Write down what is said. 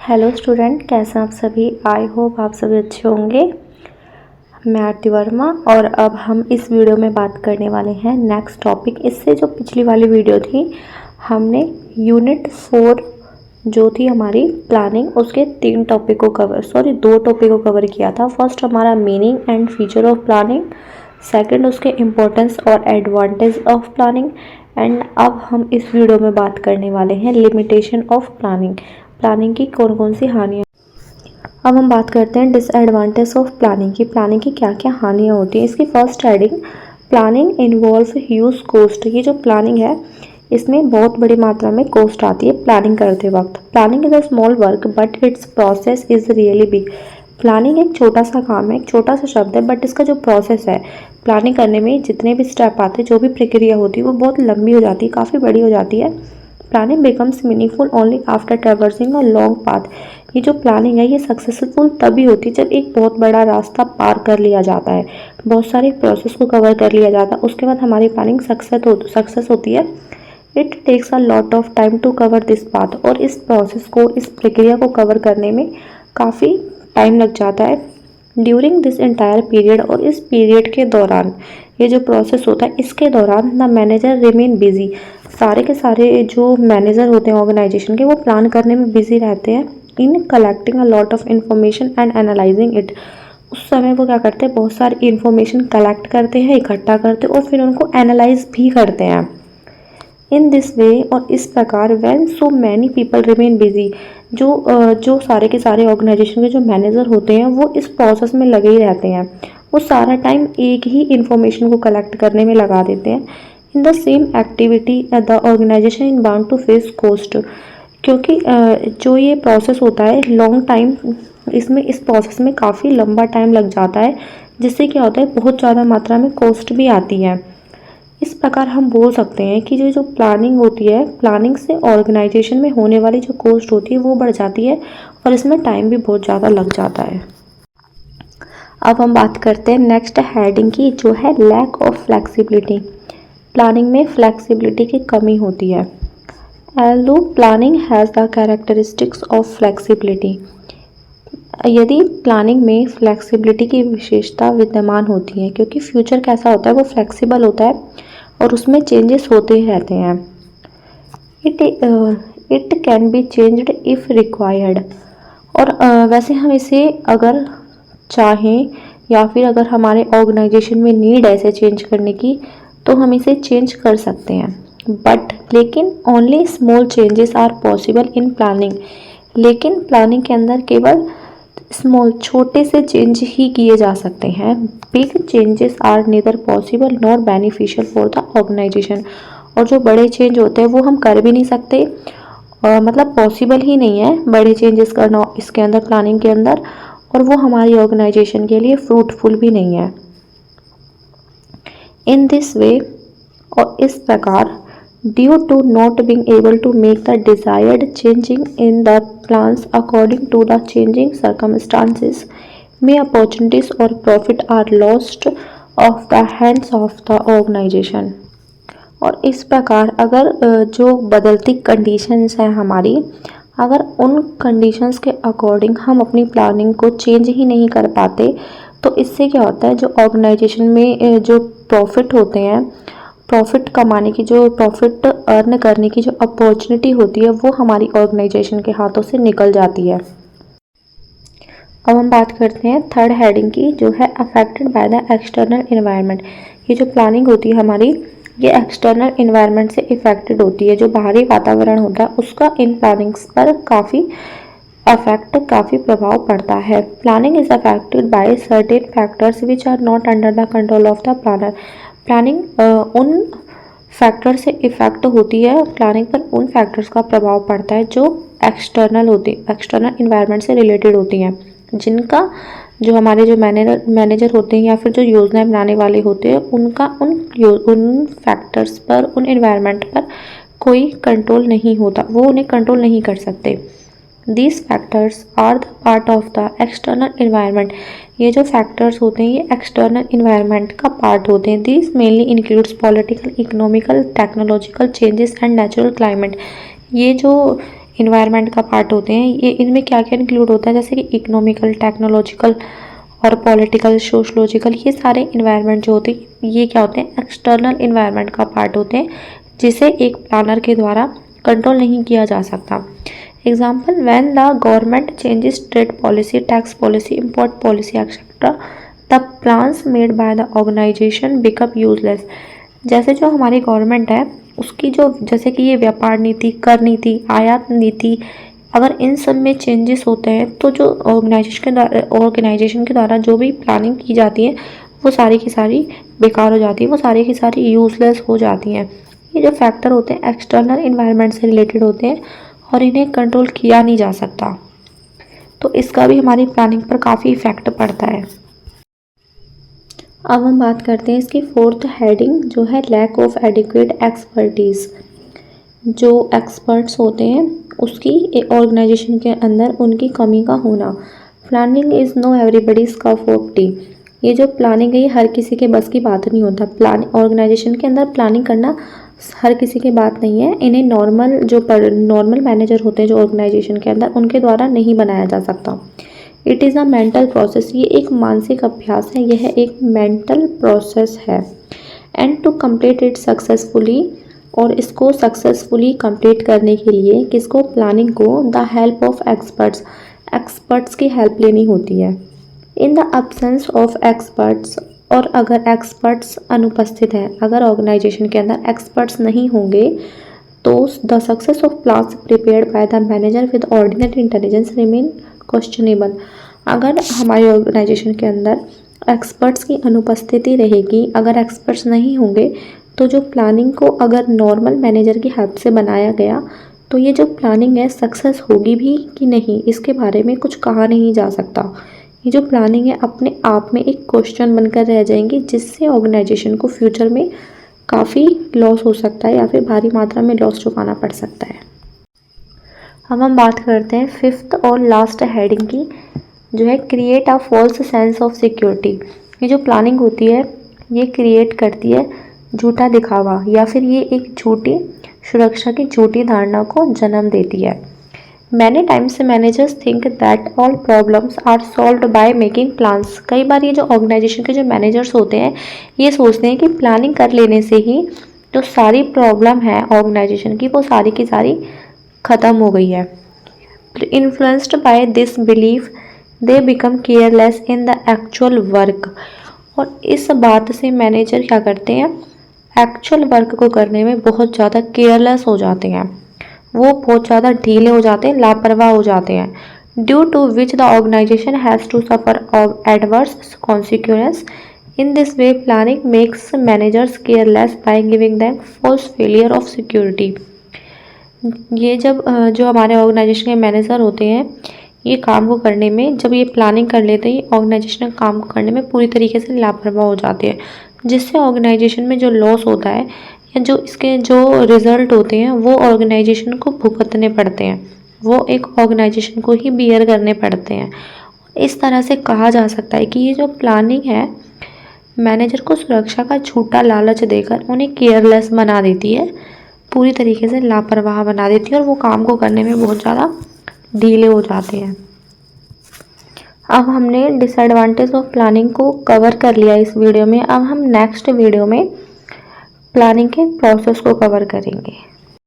Hello student, कैसे हैं आप सभी। आई होप आप सभी अच्छे होंगे। मैं आरती वर्मा और अब हम इस वीडियो में बात करने वाले हैं नेक्स्ट टॉपिक। इससे जो पिछली वाली वीडियो थी हमने यूनिट 4 जो थी हमारी प्लानिंग, उसके दो टॉपिक को कवर किया था। फर्स्ट हमारा meaning and feature of planning, second उसके इम्पोर्टेंस और एडवांटेज ऑफ प्लानिंग, एंड अब हम इस वीडियो में बात करने वाले हैं लिमिटेशन ऑफ प्लानिंग। प्लानिंग की कौन कौन सी हानियाँ। अब हम बात करते हैं डिसएडवांटेज ऑफ प्लानिंग की। प्लानिंग की क्या क्या हानियाँ होती हैं। इसकी first heading, planning involve huge cost. ये जो प्लानिंग है इसमें बहुत बड़ी मात्रा में कॉस्ट आती है प्लानिंग करते वक्त। Planning is a small work but it's process is really big. Planning एक छोटा सा काम है, एक छोटा सा शब्द है, बट इसका जो प्रोसेस है प्लानिंग करने में जितने भी स्टेप आते हैं, जो भी प्रक्रिया होती है वो बहुत लंबी हो जाती है, काफ़ी बड़ी हो जाती है। Planning becomes meaningful only after traversing a long path. ये जो प्लानिंग है ये सक्सेसफुल तभी होती है जब एक बहुत बड़ा रास्ता पार कर लिया जाता है, बहुत सारे प्रोसेस को कवर कर लिया जाता है, उसके बाद हमारी प्लानिंग सक्सेस होती है। It takes a lot of time to cover this path. और इस प्रोसेस को, इस प्रक्रिया को कवर करने में काफ़ी टाइम लग जाता है। ड्यूरिंग दिस एंटायर पीरियड, और इस पीरियड के दौरान, ये जो प्रोसेस होता है इसके दौरान द मैनेजर रिमेन बिजी। सारे के सारे जो मैनेजर होते हैं ऑर्गेनाइजेशन के, वो प्लान करने में बिजी रहते हैं in collecting a lot of information and analysing it. उस समय वो क्या करते हैं, बहुत सारी इंफॉर्मेशन कलेक्ट करते हैं, इकट्ठा करते हैं और फिर उनको एनालाइज भी करते हैं। इन दिस वे, और इस प्रकार, when so many people remain busy, जो सारे के सारे ऑर्गेनाइजेशन के जो मैनेजर होते हैं वो इस प्रोसेस में लगे ही रहते हैं। वो सारा टाइम एक ही इंफॉर्मेशन को कलेक्ट करने में लगा देते हैं। In the same activity the organisation in bound to face cost. क्योंकि जो ये प्रोसेस होता है लॉन्ग टाइम, इस प्रोसेस में काफ़ी लंबा टाइम लग जाता है, जिससे क्या होता है बहुत ज़्यादा मात्रा में कॉस्ट भी आती है। इस प्रकार हम बोल सकते हैं कि जो प्लानिंग होती है, प्लानिंग से ऑर्गेनाइजेशन में होने वाली जो कॉस्ट होती है वो बढ़ जाती है और इसमें टाइम भी बहुत ज़्यादा लग जाता है। अब हम बात करते हैं नेक्स्ट हेडिंग की, जो है लैक ऑफ फ्लेक्सिबिलिटी। प्लानिंग में फ्लेक्सिबिलिटी की कमी होती है। Although planning has the characteristics of flexibility. यदि प्लानिंग में फ्लेक्सिबिलिटी की विशेषता विद्यमान होती है, क्योंकि फ्यूचर कैसा होता है वो फ्लेक्सिबल होता है और उसमें चेंजेस होते ही रहते हैं। It can be changed if required. और वैसे हम इसे अगर चाहें या फिर अगर हमारे ऑर्गेनाइजेशन में नीड है इसे चेंज करने की, तो हम इसे चेंज कर सकते हैं। लेकिन only small changes are possible in planning. लेकिन प्लानिंग के अंदर केवल स्मॉल, छोटे से चेंज ही किए जा सकते हैं। Big changes are neither possible nor beneficial for the organisation. और जो बड़े चेंज होते हैं वो हम कर भी नहीं सकते, मतलब पॉसिबल ही नहीं है बड़े चेंजेस करना इसके अंदर, प्लानिंग के अंदर, और वो हमारी ऑर्गेनाइजेशन के लिए फ्रूटफुल भी नहीं है। इन दिस वे, और इस प्रकार, due to not being able to make the desired changing in the plans according to the changing circumstances, may opportunities or profit are lost of the hands of the organization। और इस प्रकार अगर जो बदलती conditions हैं हमारी, अगर उन कंडीशंस के अकॉर्डिंग हम अपनी प्लानिंग को चेंज ही नहीं कर पाते, तो इससे क्या होता है, जो ऑर्गेनाइजेशन में जो प्रॉफिट होते हैं, प्रॉफिट अर्न करने की जो अपॉर्चुनिटी होती है वो हमारी ऑर्गेनाइजेशन के हाथों से निकल जाती है। अब हम बात करते हैं थर्ड हेडिंग की, जो है affected by the external environment. ये जो प्लानिंग होती है हमारी, ये एक्सटर्नल इन्वायरमेंट से इफेक्टेड होती है। जो बाहरी वातावरण होता है उसका इन प्लानिंग्स पर काफ़ी प्रभाव पड़ता है। Planning is affected by certain factors which are not under the control of the planner. Planning उन फैक्टर से इफेक्ट होती है, प्लानिंग पर उन फैक्टर्स का प्रभाव पड़ता है जो एक्सटर्नल इन्वायरमेंट से रिलेटेड होती हैं, जिनका जो हमारे जो मैनेजर होते हैं या फिर जो योजनाएं बनाने वाले होते हैं उनका उन फैक्टर्स पर, उन इन्वायरमेंट पर कोई कंट्रोल नहीं होता, वो उन्हें कंट्रोल नहीं कर सकते। These factors are the part of the external environment। ये जो फैक्टर्स होते हैं ये एक्सटर्नल इन्वायरमेंट का पार्ट होते हैं। These mainly includes political, economical, technological changes and natural climate। ये जो इन्वायरमेंट का पार्ट होते हैं। ये इनमें क्या क्या इंक्लूड होता है, जैसे कि इकोनॉमिकल, टेक्नोलॉजिकल और पॉलिटिकल, सोशलॉजिकल, ये सारे इन्वायरमेंट जो होते हैं ये क्या होते हैं, एक्सटर्नल इन्वायरमेंट का पार्ट होते हैं, जिसे एक प्लानर के द्वारा कंट्रोल नहीं किया जा सकता। Example, when the government changes trade policy, tax policy, import policy etcetera, the plans made by the organisation become useless. जैसे जो हमारी गवर्नमेंट है उसकी जो, जैसे कि ये व्यापार नीति, कर नीति, आयात नीति, अगर इन सब में चेंजेस होते हैं तो जो ऑर्गेनाइजेशन के द्वारा जो भी प्लानिंग की जाती है वो सारी की सारी बेकार हो जाती है, वो सारी की सारी यूजलेस हो जाती हैं। ये जो फैक्टर होते हैं एक्सटर्नल इन्वायरमेंट से रिलेटेड होते हैं और इन्हें कंट्रोल किया नहीं जा सकता, तो इसका भी हमारी प्लानिंग पर काफ़ी इफेक्ट पड़ता है। अब हम बात करते हैं इसकी फोर्थ हेडिंग जो है लैक ऑफ एडिक्वेट एक्सपर्टीज़। जो एक्सपर्ट्स होते हैं उसकी ऑर्गेनाइजेशन के अंदर उनकी कमी का होना। Planning is no everybody's cup of tea. ये जो प्लानिंग है ये हर किसी के बस की बात नहीं होता। ऑर्गेनाइजेशन के अंदर प्लानिंग करना हर किसी की बात नहीं है। इन्हें नॉर्मल मैनेजर होते हैं जो ऑर्गेनाइजेशन के अंदर, उनके द्वारा नहीं बनाया जा सकता। It is a mental process, ये एक मानसिक अभ्यास है, यह एक मेंटल प्रोसेस है। And to complete it successfully, और इसको सक्सेसफुली कंप्लीट करने के लिए किसको, प्लानिंग को, द हेल्प ऑफ एक्सपर्ट्स की हेल्प लेनी होती है। In the absence of experts, और अगर एक्सपर्ट्स अनुपस्थित हैं, अगर ऑर्गेनाइजेशन के अंदर एक्सपर्ट्स नहीं होंगे तो the success of plans prepared by the manager with ordinary intelligence remain questionable. अगर हमारे ऑर्गेनाइजेशन के अंदर एक्सपर्ट्स की अनुपस्थिति रहेगी, अगर एक्सपर्ट्स नहीं होंगे तो जो प्लानिंग को अगर नॉर्मल मैनेजर की हेल्प से बनाया गया तो ये जो प्लानिंग है सक्सेस होगी भी कि नहीं, इसके बारे में कुछ कहा नहीं जा सकता। ये जो प्लानिंग है अपने आप में एक क्वेश्चन बनकर रह जाएंगी, जिससे ऑर्गेनाइजेशन को फ्यूचर में काफ़ी लॉस हो सकता है या फिर भारी मात्रा में लॉस चुकाना पड़ सकता है। अब हम बात करते हैं फिफ्थ और लास्ट हेडिंग की जो है create a false sense of security. ये जो प्लानिंग होती है ये क्रिएट करती है झूठा दिखावा, या फिर ये एक झूठी सुरक्षा की झूठी धारणा को जन्म देती है। Many times managers think that all problems are solved by making plans. कई बार ये जो ऑर्गेनाइजेशन के जो मैनेजर्स होते हैं ये सोचते हैं कि प्लानिंग कर लेने से ही जो सारी प्रॉब्लम है ऑर्गेनाइजेशन की वो सारी की सारी ख़त्म हो गई है। Influenced by this belief they become careless in the actual work. और इस बात से मैनेजर क्या करते हैं, एक्चुअल वर्क को करने में बहुत ज़्यादा केयरलेस हो जाते हैं, वो बहुत ज़्यादा ढीले हो जाते हैं, लापरवाह हो जाते हैं। Due to which the organisation has to suffer adverse consequence. In this way planning makes managers careless by giving them false failure of security. ये जब जो हमारे ऑर्गेनाइजेशन के मैनेजर होते हैं ये काम को करने में, जब ये प्लानिंग कर लेते हैं ऑर्गेनाइजेशन काम को करने में पूरी तरीके से लापरवाह हो जाते हैं, जिससे ऑर्गेनाइजेशन में जो लॉस होता है या जो इसके जो रिज़ल्ट होते हैं वो ऑर्गेनाइजेशन को भुगतने पड़ते हैं, वो एक ऑर्गेनाइजेशन को ही बियर करने पड़ते हैं। इस तरह से कहा जा सकता है कि ये जो प्लानिंग है मैनेजर को सुरक्षा का झूठा लालच देकर उन्हें केयरलेस बना देती है, पूरी तरीके से लापरवाह बना देती है और वो काम को करने में बहुत ज़्यादा ढीले हो जाते हैं। अब हमने डिसएडवांटेज ऑफ प्लानिंग को कवर कर लिया इस वीडियो में। अब हम नेक्स्ट वीडियो में प्लानिंग के प्रोसेस को कवर करेंगे।